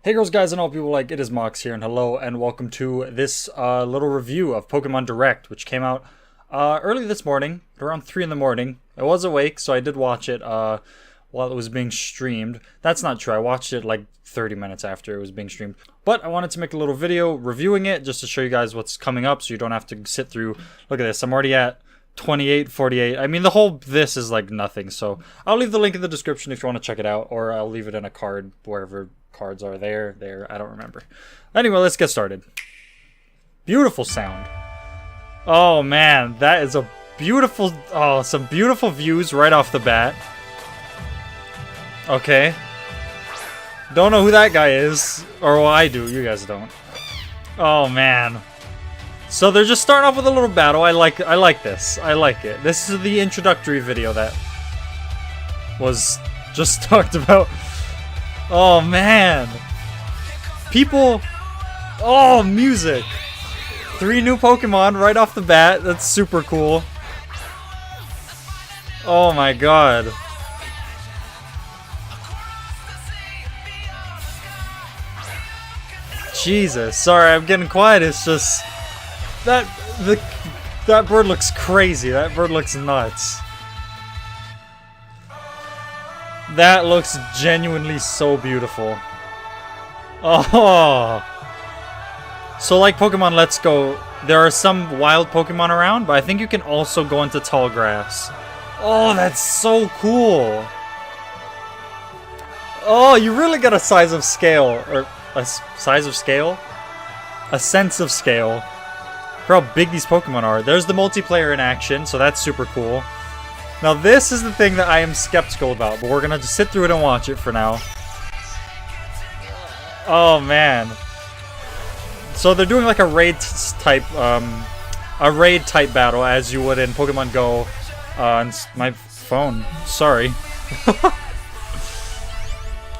Hey girls, guys, and all people like, it is Maux here, and hello, and welcome to this little review of Pokémon Direct, which came out early this morning, at around 3 in the morning. I was awake, so I did watch it while it was being streamed. That's not true, I watched it like 30 minutes after it was being streamed. But I wanted to make a little video reviewing it, just to show you guys what's coming up, so you don't have to sit through. Look at this, I'm already at 28, 48. I mean, this is like nothing, so I'll leave the link in the description if you want to check it out, or I'll leave it in a card wherever cards are there, I don't remember. Anyway, let's get started. Beautiful sound. Oh man, that is a beautiful, some beautiful views right off the bat. Okay. Don't know who that guy is, or well, I do, you guys don't. Oh man. So they're just starting off with a little battle. I like this. I like it. This is the introductory video that was just talked about. Oh man. People. Oh, music. 3 new Pokemon right off the bat. That's super cool. Oh my god. Jesus. Sorry, I'm getting quiet. It's just that bird looks crazy. That bird looks nuts. That looks genuinely so beautiful. Oh. So like Pokemon Let's Go, there are some wild Pokemon around, but I think you can also go into tall grass. Oh, that's so cool. Oh, you really got a size of scale, or a size of scale? A sense of scale for how big these Pokemon are. There's the multiplayer in action, so that's super cool. Now this is the thing that I am skeptical about, but we're gonna just sit through it and watch it for now. Oh man. So they're doing like a raid type battle as you would in Pokemon Go. On my phone. Sorry.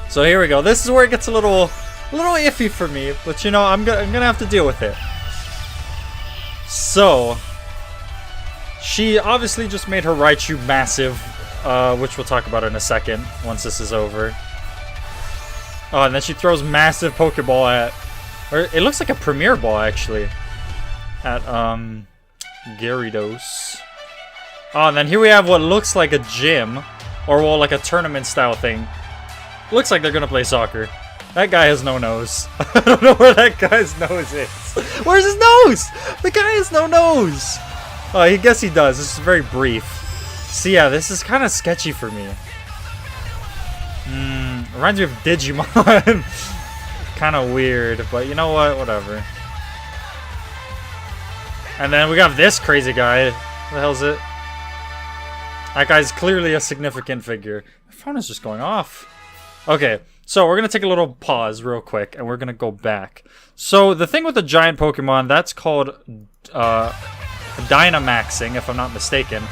So here we go. This is where it gets a little iffy for me, but you know, I'm gonna have to deal with it. So she obviously just made her Raichu massive, which we'll talk about in a second once this is over. Oh, and then she throws massive Pokeball at, or it looks like a Premier Ball actually, at Gyarados. Oh, and then here we have what looks like a gym, or well, like a tournament style thing. Looks like they're gonna play soccer. That guy has no nose. I don't know where that guy's nose is. Where's his nose? The guy has no nose. Oh, I guess he does. This is very brief. So yeah, this is kind of sketchy for me. Reminds me of Digimon. Kind of weird, but you know what? Whatever. And then we got this crazy guy. What the hell is it? That guy's clearly a significant figure. My phone is just going off. Okay, so we're going to take a little pause real quick, and we're going to go back. So the thing with the giant Pokemon, that's called Dynamaxing, if I'm not mistaken,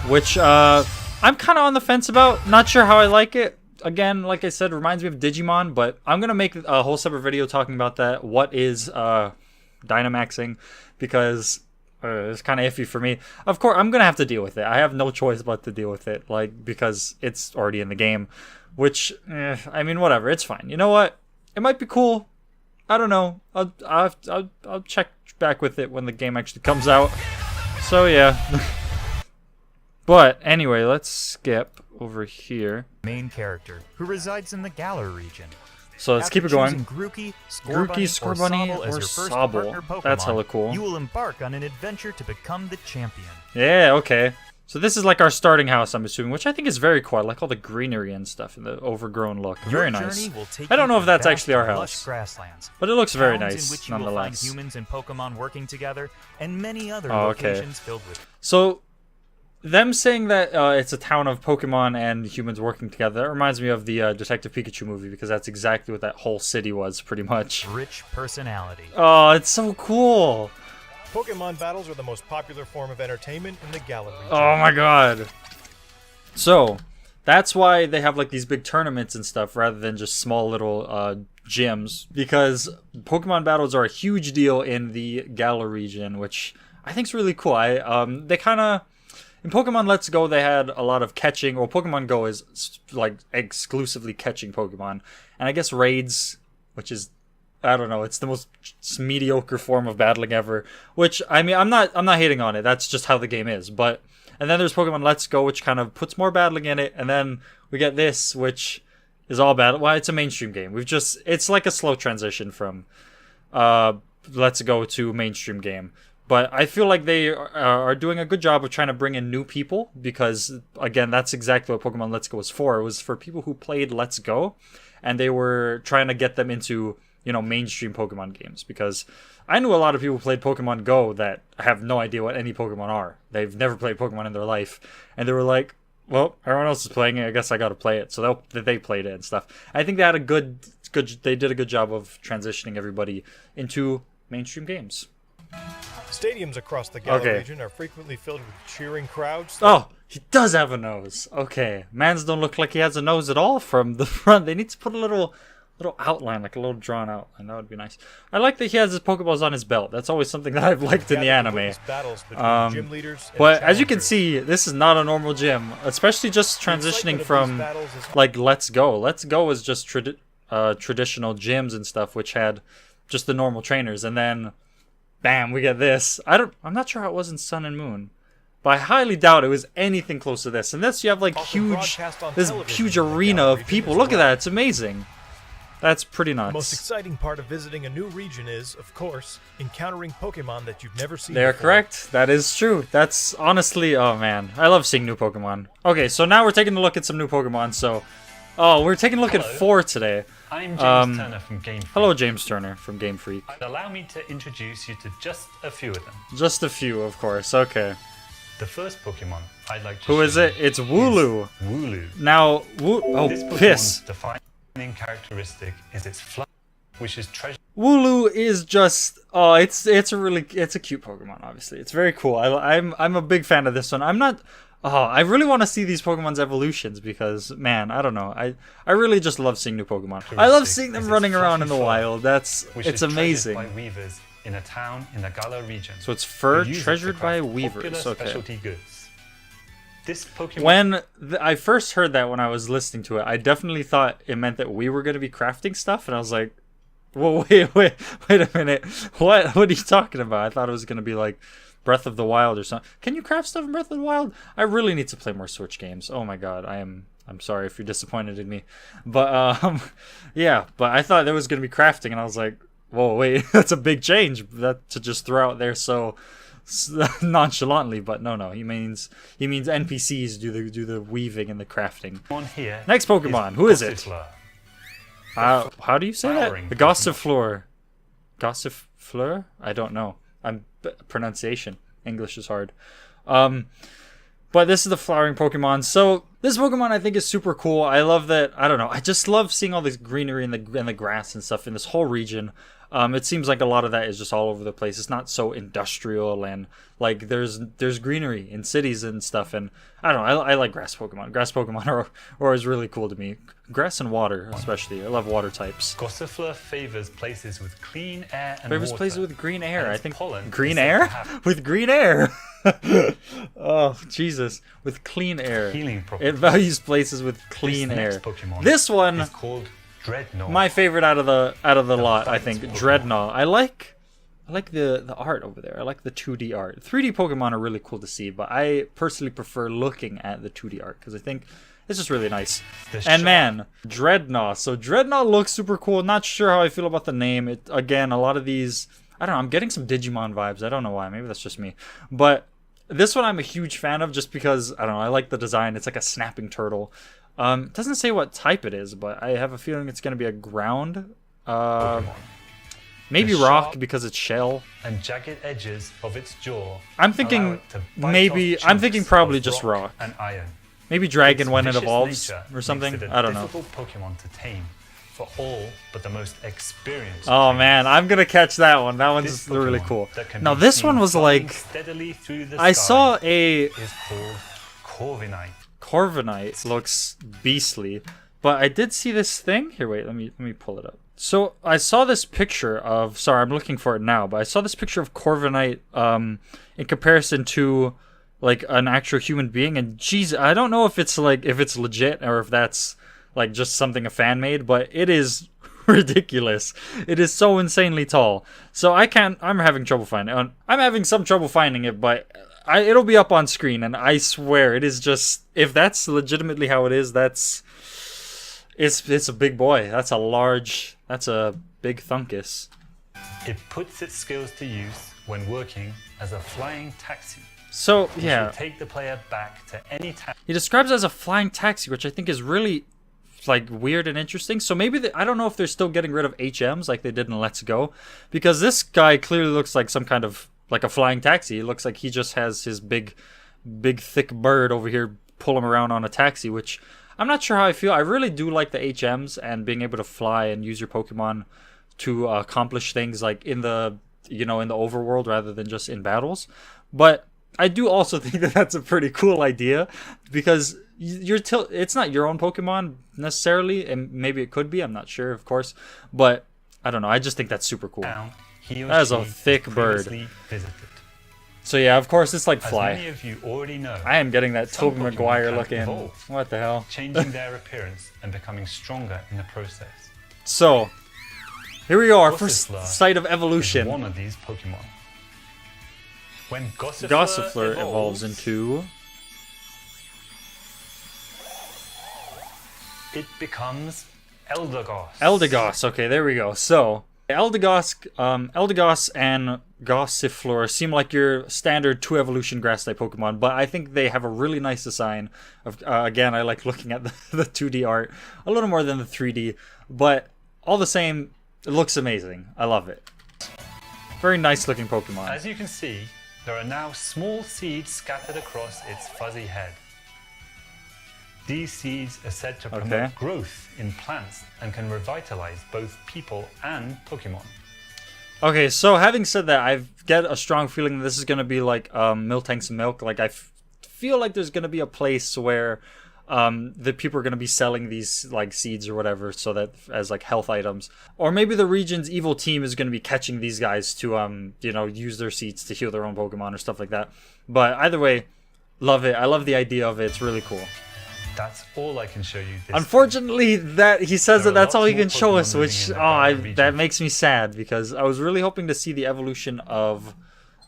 which I'm kind of on the fence about. Not sure how I like it. Again, like I said, reminds me of Digimon, but I'm going to make a whole separate video talking about that. What is Dynamaxing? Because it's kind of iffy for me. Of course, I'm going to have to deal with it. I have no choice but to deal with it, like, because it's already in the game. Which, I mean, whatever. It's fine. You know what? It might be cool. I don't know. I'll check back with it when the game actually comes out. So yeah. But anyway, let's skip over here. Main character who resides in the Galar region. So let's keep it going. Grookey, Scorbunny, or Sobble. That's hella cool. You will embark on an adventure to become the champion. Yeah, okay. So this is like our starting house, I'm assuming, which I think is very cool. I like all the greenery and stuff and the overgrown look. Very nice. I don't know if that's actually our house, but it looks very nice nonetheless. You will find humans and Pokemon working together, and many other locations filled with. So them saying that it's a town of Pokemon and humans working together, that reminds me of the Detective Pikachu movie, because that's exactly what that whole city was, pretty much. Rich personality. Oh, it's so cool. Pokemon battles are the most popular form of entertainment in the Galar region. Oh my god. So, that's why they have like these big tournaments and stuff rather than just small little gyms, because Pokemon battles are a huge deal in the Galar region, which I think is really cool. They kind of In Pokemon Let's Go, they had a lot of catching. Well, Pokemon Go is like exclusively catching Pokemon, and I guess raids which is, I don't know, it's the most mediocre form of battling ever. Which, I mean, I'm not hating on it. That's just how the game is. But and then there's Pokemon Let's Go, which kind of puts more battling in it, and then we get this, which is all battle. Well, it's a mainstream game. It's like a slow transition from Let's Go to mainstream game. But I feel like they are doing a good job of trying to bring in new people because, again, that's exactly what Pokemon Let's Go was for. It was for people who played Let's Go, and they were trying to get them into, mainstream Pokemon games. Because I knew a lot of people who played Pokemon Go that have no idea what any Pokemon are. They've never played Pokemon in their life. And they were like, well, everyone else is playing it. I guess I got to play it. So they played it and stuff. I think they had they did a good job of transitioning everybody into mainstream games. Stadiums across the Galar region are frequently filled with cheering crowds. Oh, he does have a nose. Okay, mans don't look like he has a nose at all from the front. They need to put a little outline, like a little drawn outline. That would be nice. I like that he has his Pokeballs on his belt. That's always something that I've liked in the anime. Gym leaders and but as you can see, this is not a normal gym, especially just transitioning from like Let's Go. Let's Go is just traditional gyms and stuff, which had just the normal trainers, and then bam, we get this. I'm not sure how it was in Sun and Moon, but I highly doubt it was anything close to this. And this, you have like this huge arena of people. Look at that, it's amazing. That's pretty nuts. The most exciting part of visiting a new region is, of course, encountering Pokemon that you've never seen They're before. correct. That is true. That's honestly, oh man, I love seeing new Pokemon. Okay, so now we're taking a look at some new Pokemon. So, we're taking a look at 4 today. I'm James Turner from Game Freak. Hello, James Turner from Game Freak. And allow me to introduce you to just a few of them. Just a few, of course. Okay. The first Pokemon I'd like to Who is it? It's Wooloo. Wooloo. Now, This Pokemon's piss. defining characteristic is its flight, which is treasure. Wooloo is just it's a cute Pokemon. Obviously, it's very cool. I'm a big fan of this one. I really want to see these Pokemon's evolutions because, man, I don't know. I really just love seeing new Pokemon. I love seeing them running around in the wild. It's amazing. By weavers in a town in the Galar region. So it's fur treasured by weavers. Okay. Specialty goods. This Pokemon. When I first heard that when I was listening to it, I definitely thought it meant that we were going to be crafting stuff, and I was like, "Whoa, wait a minute! What are you talking about?" I thought it was going to be like Breath of the Wild or something. Can you craft stuff in Breath of the Wild? I really need to play more Switch games. Oh my god, I'm sorry if you're disappointed in me. But yeah, but I thought there was gonna be crafting, and I was like, whoa, wait, that's a big change that to just throw out there so nonchalantly. But no, he means NPCs do the weaving and the crafting. Next Pokemon, who is it? How do you say that? The Gossifleur. Gossifleur? I don't know. Pronunciation. English is hard. But this is the flowering Pokemon. So this Pokemon I think is super cool. I love that. I don't know. I just love seeing all this greenery and the grass and stuff in this whole region. It seems like a lot of that is just all over the place. It's not so industrial and like there's greenery in cities and stuff. And I don't know. I like grass Pokemon. Grass Pokemon are always really cool to me. Grass and water, especially. I love water types. Gossifleur favors places with clean air and favors water. places with green air. I think green air with green air. Oh Jesus! With clean air. Healing properties. It values places with clean air. This one is called Dreadnought. My favorite out of the lot, I think. Pokemon. Dreadnought. I like the art over there. I like the 2D art. 3D Pokemon are really cool to see, but I personally prefer looking at the 2D art because I think it's just really nice. Man, Dreadnought. So Dreadnought looks super cool. Not sure how I feel about the name. It again, a lot of these, I don't know, I'm getting some Digimon vibes. I don't know why. Maybe that's just me. But this one I'm a huge fan of just because, I don't know, I like the design. It's like a snapping turtle. It doesn't say what type it is, but I have a feeling it's going to be a ground. Maybe rock because it's shell. And jagged edges of its jaw. I'm thinking probably just rock. And iron. Maybe dragon when it evolves or something. I don't know. Difficult Pokemon to tame for all but the most experienced. Oh man, I'm gonna catch that one. That one's really cool. Now this one was like, I saw a. Is called Corviknight. Corviknight looks beastly, but I did see this thing. Here, wait, let me pull it up. So I saw this picture of. Sorry, I'm looking for it now, but I saw this picture of Corviknight in comparison to like an actual human being, and geez, I don't know if it's legit or if that's like just something a fan made, but it is ridiculous. It is so insanely tall. So I'm having trouble finding it. I'm having some trouble finding it, but it'll be up on screen, and I swear it is just, if that's legitimately how it is, it's a big boy. That's a big thunkus. It puts its skills to use when working as a flying taxi. So, Which yeah. will take the player back to any taxi. He describes it as a flying taxi, which I think is really, like, weird and interesting. So maybe, I don't know if they're still getting rid of HMs like they did in Let's Go. Because this guy clearly looks like some kind of, like a flying taxi. It looks like he just has his big, thick bird over here pull him around on a taxi, which I'm not sure how I feel. I really do like the HMs and being able to fly and use your Pokemon to accomplish things like in the overworld rather than just in battles. But I do also think that that's a pretty cool idea, because it's not your own Pokemon necessarily, and maybe it could be, I'm not sure, of course, but I don't know, I just think that's super cool. That is a thick bird. Visited. So yeah, of course it's like Fly. As many of you already know, I am getting that some Tobey Pokemon Maguire can looking. evolve, What the hell? changing their appearance and becoming stronger in the process. So here we go, our first Gossifleur sight of is evolution. one of these Pokemon. When Gossifleur evolves into... It becomes Eldegoss. Eldegoss. Okay, there we go. So Eldegoss and Gossifleur seem like your standard 2 evolution grass type Pokemon, but I think they have a really nice design. Of again, I like looking at the 2D art a little more than the 3D, but all the same, it looks amazing. I love it. Very nice looking Pokemon. As you can see, there are now small seeds scattered across its fuzzy head. These seeds are said to promote growth in plants and can revitalize both people and Pokemon. Okay, so having said that, I get a strong feeling this is going to be like Miltank's Milk. Like, I feel like there's going to be a place where the people are going to be selling these like seeds or whatever, so that as like health items, or maybe the region's evil team is going to be catching these guys to use their seeds to heal their own Pokemon or stuff like that. But either way, love it. I love the idea of it. It's really cool. That's all I can show you this Unfortunately, that he says that that's all he can show us, Pokemon which that makes me sad, because I was really hoping to see the evolution of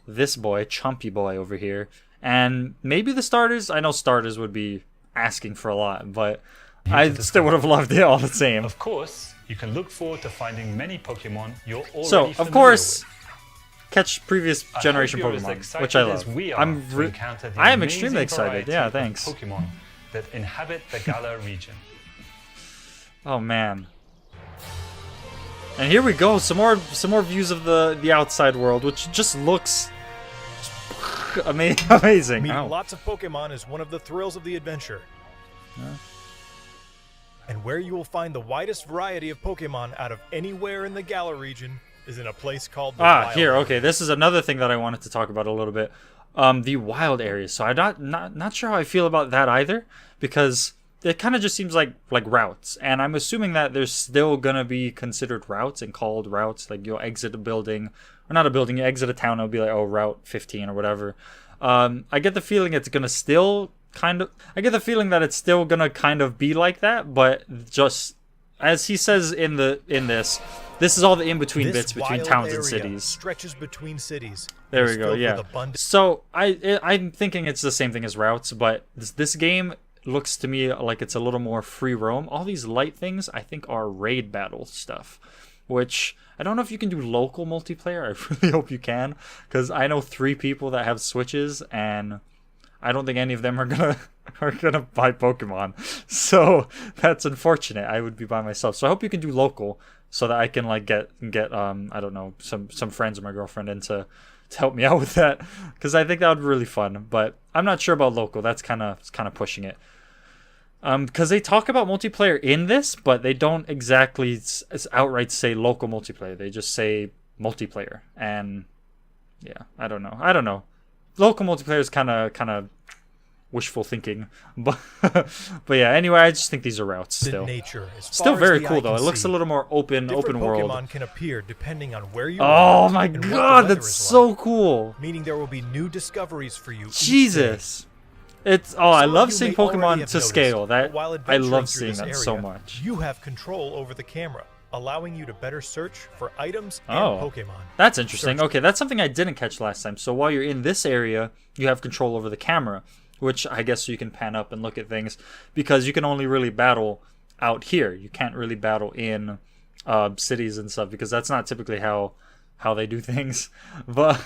this boy, Chompy Boy over here, and maybe the starters. I know starters would be asking for a lot, but I still would have loved it all the same. Of course, you can look forward to finding many Pokemon you're already So, of familiar course, with. catch previous generation I hope you're as Pokemon, excited which I as love. we are to encounter the I am amazing extremely excited. variety Yeah, of thanks. Pokemon that inhabit the Galar region. Oh man. And here we go, some more views of the outside world, which just looks amazing. Meeting lots of Pokemon is one of the thrills of the adventure. And where you will find the widest variety of Pokemon out of anywhere in the Galar region is in a place called the Wild here, Area. okay, this is another thing that I wanted to talk about a little bit. The wild areas. So I'm not sure how I feel about that either, because it kind of just seems like routes, and I'm assuming that there's still gonna be considered routes and called routes. Like you'll exit a building, or not a building, you exit a town, it'll be like, oh, Route 15 or whatever. I get the feeling it's gonna still I get the feeling that it's still gonna kind of be like that, but just as he says in this is all the in-between bits between towns and cities. Stretches between cities. There we go. Yeah. So I'm thinking it's the same thing as routes, but this game looks to me like it's a little more free roam. All these light things I think are raid battle stuff, which I don't know if you can do local multiplayer. I really hope you can, because I know 3 people that have Switches, and I don't think any of them are gonna buy Pokemon. So that's unfortunate. I would be by myself. So I hope you can do local, so that I can like get I don't know, some friends or my girlfriend in to help me out with that, because I think that would be really fun. But I'm not sure about local. That's kind of pushing it. Because they talk about multiplayer in this, but they don't exactly outright say local multiplayer. They just say multiplayer, and yeah, I don't know. Local multiplayer is kind of wishful thinking, but yeah. Anyway, I just think these are routes still. Still very cool though. It looks a little more open world. Pokemon can appear depending on where you are. Oh my god, that's so cool. Meaning there will be new discoveries for you. Jesus. I love seeing Pokemon to scale. That I love seeing that so much. You have control over the camera, allowing you to better search for items and Oh, Pokemon. that's interesting. Search. Okay, that's something I didn't catch last time. So while you're in this area, you have control over the camera, which I guess you can pan up and look at things, because you can only really battle out here. You can't really battle in cities and stuff, because that's not typically how they do things. But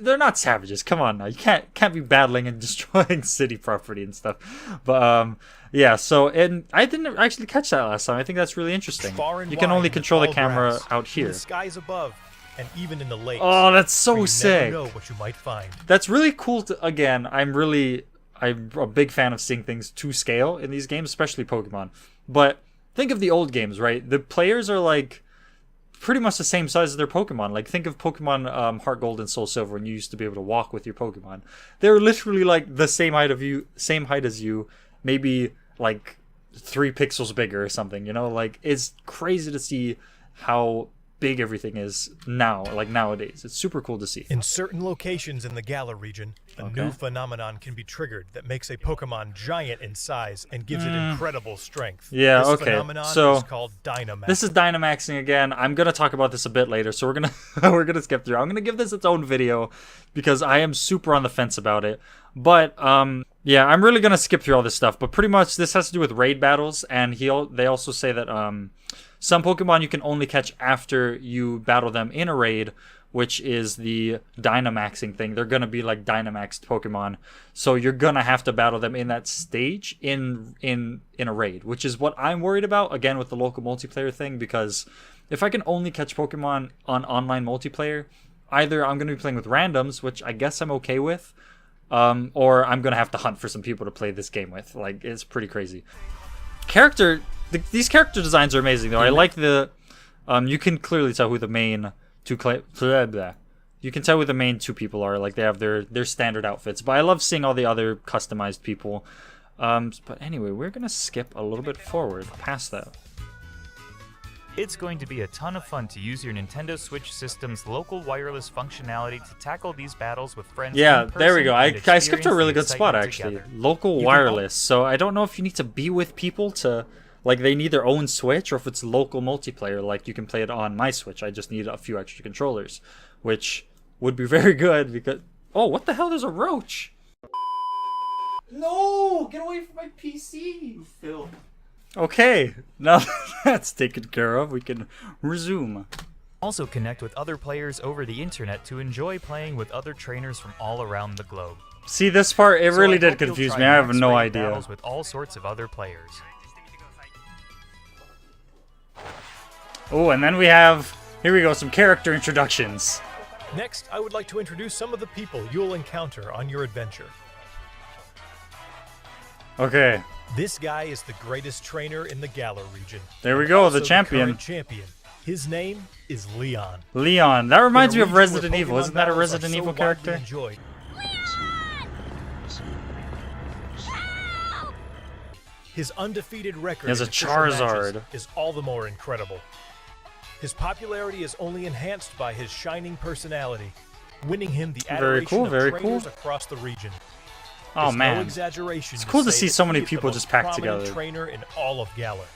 they're not savages. Come on now, you can't be battling and destroying city property and stuff. But yeah, so and I didn't actually catch that last time. I think that's really interesting. Far and You can wide only in control the tall camera grass, out in here. the skies above, and even in the lakes. Oh, that's so where you sick. never know what you might find. That's really cool. Again, I'm a big fan of seeing things to scale in these games, especially Pokemon. But think of the old games, right? The players are like pretty much the same size as their Pokemon. Like, think of Pokemon Heart Gold and Soul Silver, when you used to be able to walk with your Pokemon. They're literally like the same height as you, maybe like 3 pixels bigger or something. You know, like, it's crazy to see how big everything is now, like nowadays. It's super cool to see. In certain locations in the Galar region, a new phenomenon can be triggered that makes a Pokemon giant in size and gives it incredible strength. Yeah, this okay. phenomenon So is called Dynamax. this is Dynamaxing again. I'm gonna talk about this a bit later, so we're gonna skip through. I'm gonna give this its own video because I am super on the fence about it. But yeah, I'm really gonna skip through all this stuff. But pretty much this has to do with raid battles, and they also say that some Pokemon you can only catch after you battle them in a raid, which is the Dynamaxing thing. They're gonna be like Dynamaxed Pokemon, so you're gonna have to battle them in that stage in a raid, which is what I'm worried about again with the local multiplayer thing. Because if I can only catch Pokemon on online multiplayer, either I'm gonna be playing with randoms, which I guess I'm okay with, or I'm gonna have to hunt for some people to play this game with. Like, it's pretty crazy. These character designs are amazing, though. I like the you can clearly tell who the main two you can tell who the main 2 people are. Like, they have their standard outfits, but I love seeing all the other customized people. But anyway, we're gonna skip a little bit forward past that. It's going to be a ton of fun to use your Nintendo Switch system's local wireless functionality to tackle these battles with friends. Yeah, in there we person go. and I skipped a really experience good the spot, excitement actually. together. Local can wireless. So I don't know if you need to be with people to, like, they need their own Switch, or if it's local multiplayer, like you can play it on my Switch. I just need a few extra controllers, which would be very good because... Oh, what the hell? There's a roach! No! Get away from my PC, Phil. Okay, now that's taken care of, we can resume. Also connect with other players over the internet to enjoy playing with other trainers from all around the globe. See, this part, it So really I did hope you'll confuse try me. I have max no raid idea. battles with all sorts of other players. Oh, and then we have, here we go, some character introductions. Next, I would like to introduce some of the people you'll encounter on your adventure. Okay, This guy is the greatest trainer in the Galar region. there we and go, also the champion. current champion. His name is Leon. Leon. That reminds In me a of region where Resident Evil. Pokemon Isn't that a battles are Resident so Evil widely character? enjoyed. His undefeated record He has in a official matches Charizard. is all the more incredible. His popularity is only enhanced by his shining personality, winning him the adoration cool, of very trainers cool. across the region. Oh It's no man. exaggeration It's to cool to say see that so many he is the people most just packed prominent together. trainer in all of Galar.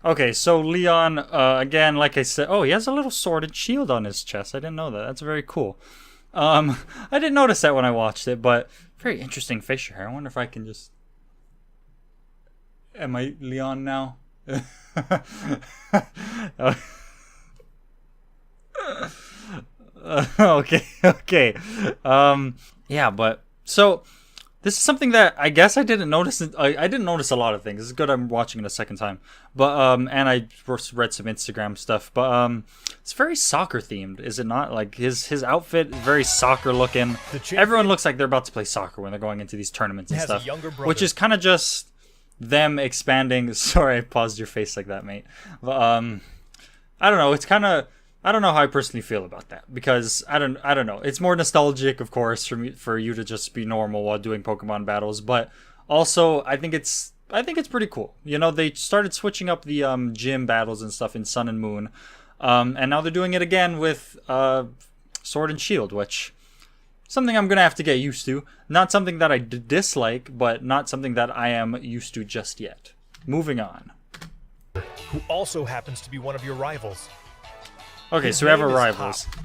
Okay, so Leon, again, like I said, oh, he has a little sword and shield on his chest. I didn't know that. That's very cool. I didn't notice that when I watched it, but very interesting facial hair. I wonder if I can just... Am I Leon now? Okay. Yeah, but so this is something that I guess I didn't notice. I didn't notice a lot of things. It's good I'm watching it a second time. But and I read some Instagram stuff. But it's very soccer themed, is it not? Like his outfit is very soccer looking. Everyone looks like they're about to play soccer when they're going into these tournaments and Has a stuff. younger brother. Which is kind of just them expanding. Sorry, I paused your face like that, mate. But I don't know. It's kind of, I don't know how I personally feel about that, because I don't know. It's more nostalgic, of course, for you to just be normal while doing Pokemon battles, but also I think it's pretty cool. You know, they started switching up the gym battles and stuff in Sun and Moon, and now they're doing it again with Sword and Shield, which something I'm gonna have to get used to. Not something that I dislike, but not something that I am used to just yet. Moving on. who also happens to be one of your rivals. Okay, His so we have our name is rivals. Hop.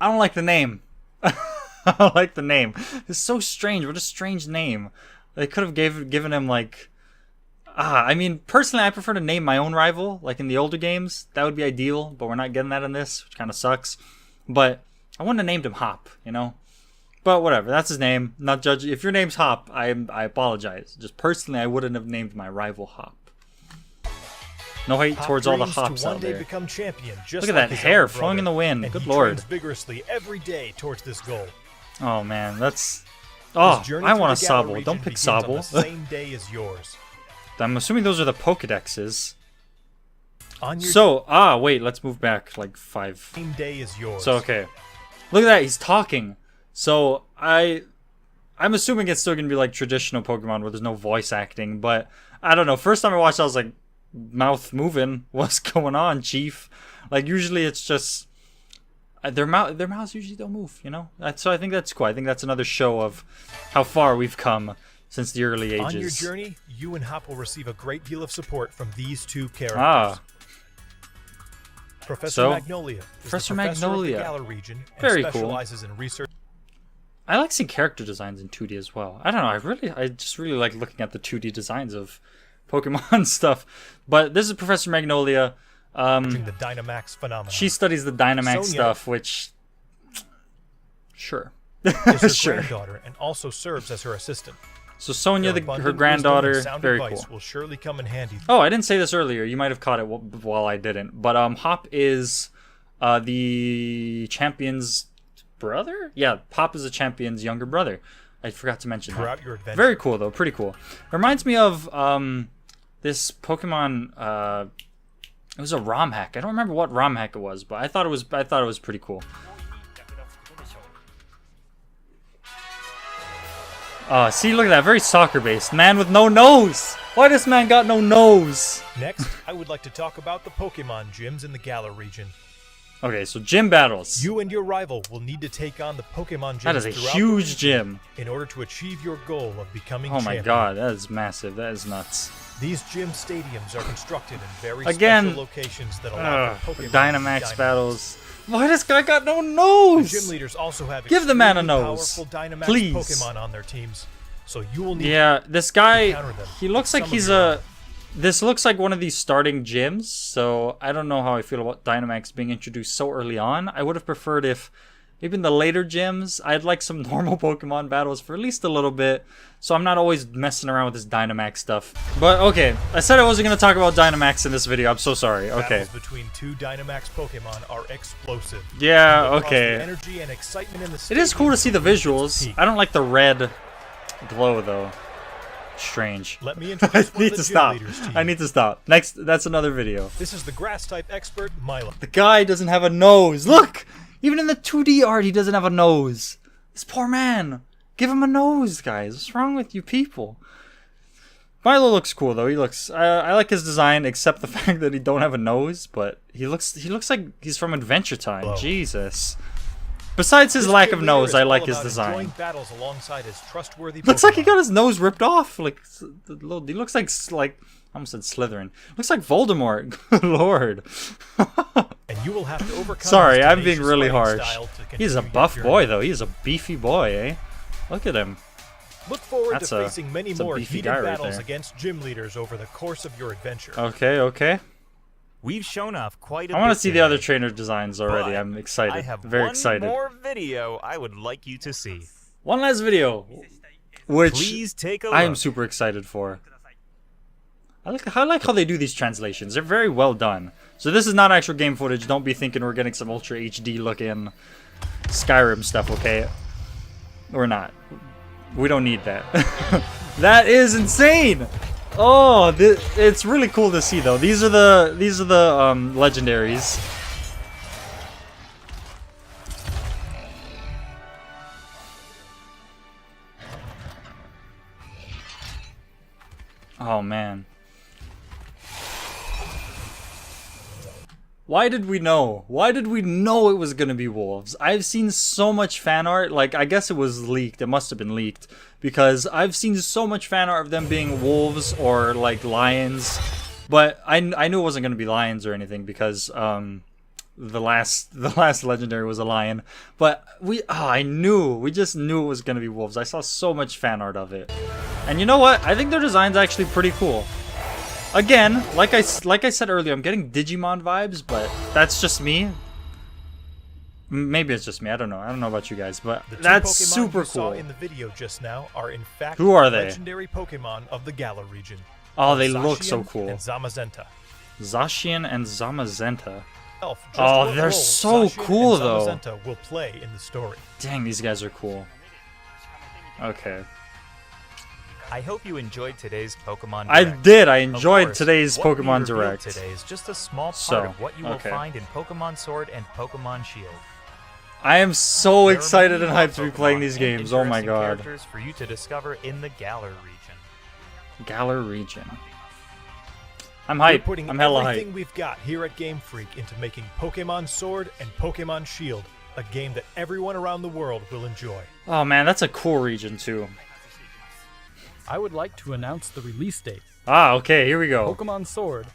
I don't like the name. I don't like the name. It's so strange. What a strange name. They could have given him like... I mean, personally, I prefer to name my own rival, like in the older games. That would be ideal, but we're not getting that in this, which kind of sucks. But I wouldn't have named him Hop, you know? But whatever, that's his name. Not judging. If your name's Hop, I apologize. Just personally, I wouldn't have named my rival Hop. No hate Hop towards all the dreams Hops to one out day there. become champion, just Look at like that his hair older flowing in the brother, wind. and Good he lord. trains vigorously every day towards this goal. Oh man, that's... Oh, His journey I through want a the Galar Sobble. region Don't pick begins on the Sobble. same day as yours. I'm assuming those are the Pokedexes. On your So, wait, let's move back like 5. same day as yours. So, okay. Look at that, he's talking. So, I'm assuming it's still going to be like traditional Pokemon where there's no voice acting, but I don't know. First time I watched it, I was like, mouth moving. What's going on, Chief? Like, usually it's just... Their mouths usually don't move, you know? So I think that's cool. I think that's another show of how far we've come since the early ages. On your journey, you and Hop will receive a great deal of support from these two characters. Professor Magnolia is Professor the professor Magnolia. of the Galar region and Very cool. specializes in research. I like seeing character designs in 2D as well. I don't know. I just really like looking at the 2D designs of Pokemon stuff. But this is Professor Magnolia. The Dynamax phenomenon. She studies the Dynamax Sonia stuff, which... Sure. is her Sure. granddaughter and also serves as her assistant. So Sonia, Her her abundant wisdom and granddaughter, sound very advice cool. will surely come in handy. Oh, I didn't say this earlier. You might have caught it while I didn't. But Hop is the champion's brother? Yeah, Hop is the champion's younger brother. I forgot to mention Throughout that. your adventure. Very cool, though. Pretty cool. Reminds me of this Pokemon... it was a ROM hack. I don't remember what ROM hack it was, but I thought it was pretty cool. See, look at that. Very soccer-based. Man with no nose! Why this man got no nose? Next, I would like to talk about the Pokemon gyms in the Galar region. Okay, so gym battles. You and your rival will need to take on the Pokemon gyms That is a throughout the huge region gym. in order to achieve your goal of becoming Oh champion. my god, that is massive. That is nuts. These gym stadiums are constructed in very Again, special locations that allow for Pokemon Dynamax to battles. Why this guy got no nose? The gym leaders also have Give the man a extremely nose, powerful Dynamax please. Pokemon on their teams, so you will need Yeah, this to guy, counter them he looks with like some he's of your a... own. This looks like one of these starting gyms, so I don't know how I feel about Dynamax being introduced so early on. I would have preferred if, maybe in the later gyms, I'd like some normal Pokemon battles for at least a little bit, so I'm not always messing around with this Dynamax stuff. But okay, I said I wasn't going to talk about Dynamax in this video, I'm so sorry. Okay. Battles between two Dynamax Pokemon are explosive. Yeah, They will cause the okay. energy and excitement in the It is cool to see the stadium visuals. peak. I don't like the red glow, though. Strange. Let me I introduce one need of the to gym stop. leaders to you. I need to stop. Next, that's another video. This is the grass type expert, Milo. The guy doesn't have a nose. Look! Even in the 2D art, he doesn't have a nose. This poor man. Give him a nose, guys. What's wrong with you people? Milo looks cool, though. He looks... I like his design, except the fact that he don't have a nose, but he looks like he's from Adventure Time. Whoa. Jesus. Besides his This lack gym of leader nose, is I all like his about design. enjoying battles alongside his trustworthy Looks like he Pokemon. got his nose ripped off. Like he looks like I almost said Slytherin. Looks like Voldemort. Good lord. And you will have to overcome Sorry, his I'm being tenacious really fighting harsh. style to He's a continue buff your boy journey. though. He's a beefy boy, eh? Look at him. Look forward That's to a- facing many that's a more beefy heated guy right battles there. against gym leaders over the course of your adventure. Okay, okay. We've shown off quite a I want bit to see the today, other trainer designs already. but I'm excited. I have Very one excited. more video I would like you to see. One last video, which Please take a look. I am super excited for. I like how they do these translations. They're very well done. So this is not actual game footage. Don't be thinking we're getting some Ultra HD looking Skyrim stuff, okay? We're not. We don't need that. That is insane. Oh, it's really cool to see though. These are the legendaries. Oh man. Why did we know? Why did we know it was gonna be wolves? I've seen so much fan art, like I guess it was leaked, it must have been leaked, because I've seen so much fan art of them being wolves or like lions. But I knew it wasn't going to be lions or anything because the last legendary was a lion. But we just knew it was going to be wolves. I saw so much fan art of it. And you know what? I think their design's actually pretty cool. Again, like I said earlier, I'm getting Digimon vibes, but that's just me. Maybe it's just me. I don't know. I don't know about you guys, but that's Pokemon super you saw cool. in the video just now are in fact Who are they? legendary Pokemon of the Galar region. Oh, they look so Zacian cool. And Zamazenta. Zacian and Zamazenta. Just Oh, what they're role so Zacian cool, and though. Zamazenta will play in the story. Dang, these guys are cool. Okay. I hope you enjoyed today's Pokemon I Direct. did. I Of enjoyed course, today's what we Pokemon revealed Direct. today is just a small part So, of what you will okay. find in Pokemon Sword and Pokemon Shield. I am so There are excited many and more hyped to be Pokemon playing these and games. Oh my interesting god. characters for you to discover in the Galar region. Galar region. I'm We're hyped. putting I'm hella everything hyped. we've got here at Game Freak into making Pokemon Sword and Pokemon Shield a game that everyone around the world will enjoy. Oh man, that's a cool region too. I would like to announce the release date. Ah, okay, here we go. Pokemon Sword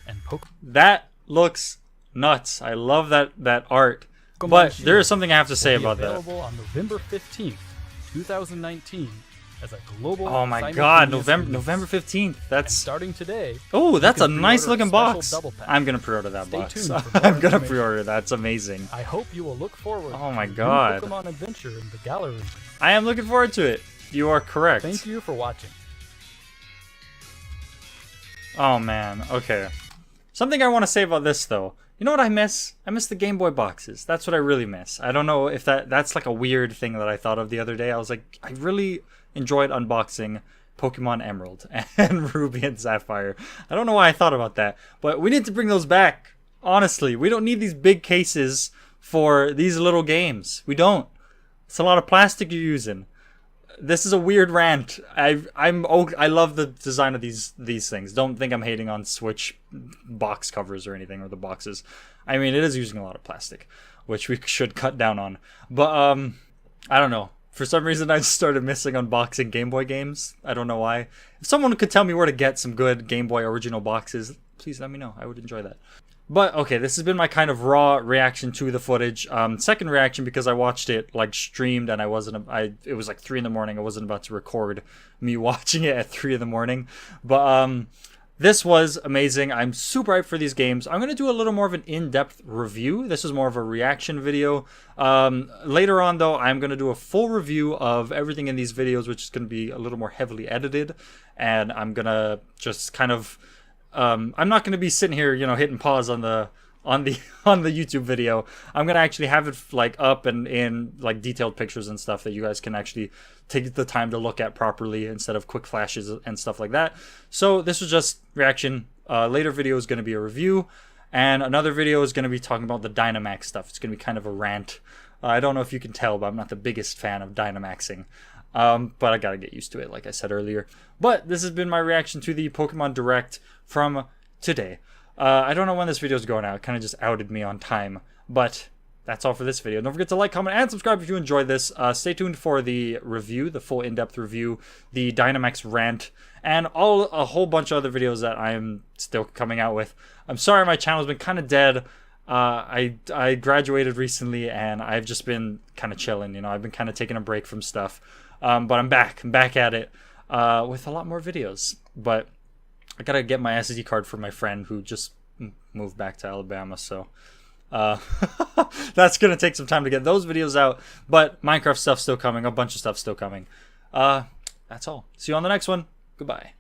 and That looks nuts. I love that art. Pokemon But Shield there is something I have to say will be about that. available on November 15th, 2019 as a global Oh my god, simultaneous November release. 15th. And That's starting today. oh, that's a can nice pre-order a looking special box. double pack. I'm gonna pre-order that Stay box. tuned for more I'm gonna information. pre-order that. It's amazing. I hope you will look forward Oh my to a new God. Pokemon adventure in the Galar region. I am looking forward to it. You are correct. Thank you for watching. Oh man, okay. Something I want to say about this though. You know what I miss? I miss the Game Boy boxes. That's what I really miss. I don't know if that's like a weird thing that I thought of the other day. I was like, I really enjoyed unboxing Pokemon Emerald and Ruby and Sapphire. I don't know why I thought about that, but we need to bring those back. Honestly, we don't need these big cases for these little games. We don't. It's a lot of plastic you're using. This is a weird rant. I love the design of these things. Don't think I'm hating on Switch box covers or anything, or the boxes. I mean, it is using a lot of plastic, which we should cut down on. But I don't know. For some reason, I just started missing unboxing Game Boy games. I don't know why. If someone could tell me where to get some good Game Boy original boxes, please let me know. I would enjoy that. But okay, this has been my kind of raw reaction to the footage. Second reaction because I watched it like streamed and it was like 3 in the morning. I wasn't about to record me watching it at 3 in the morning. But this was amazing. I'm super hyped for these games. I'm going to do a little more of an in-depth review. This is more of a reaction video. Later on though, I'm going to do a full review of everything in these videos, which is going to be a little more heavily edited. And I'm going to just kind of I'm not going to be sitting here, hitting pause on the YouTube video. I'm going to actually have it like up and in like detailed pictures and stuff that you guys can actually take the time to look at properly instead of quick flashes and stuff like that. So this was just reaction. Later video is going to be a review, and another video is going to be talking about the Dynamax stuff. It's going to be kind of a rant. I don't know if you can tell, but I'm not the biggest fan of Dynamaxing. But I gotta get used to it, like I said earlier. But this has been my reaction to the Pokemon Direct from today. I don't know when this video is going out. It kind of just outed me on time. But that's all for this video. Don't forget to like, comment, and subscribe if you enjoyed this. Stay tuned for the review, the full in-depth review, the Dynamax rant, and a whole bunch of other videos that I'm still coming out with. I'm sorry my channel's been kind of dead. I graduated recently, and I've just been kind of chilling. I've been kind of taking a break from stuff. But I'm back at it with a lot more videos. But I gotta get my SD card for my friend who just moved back to Alabama, so that's gonna take some time to get those videos out. But Minecraft stuff's still coming, a bunch of stuff still coming. That's all. See you on the next one. Goodbye.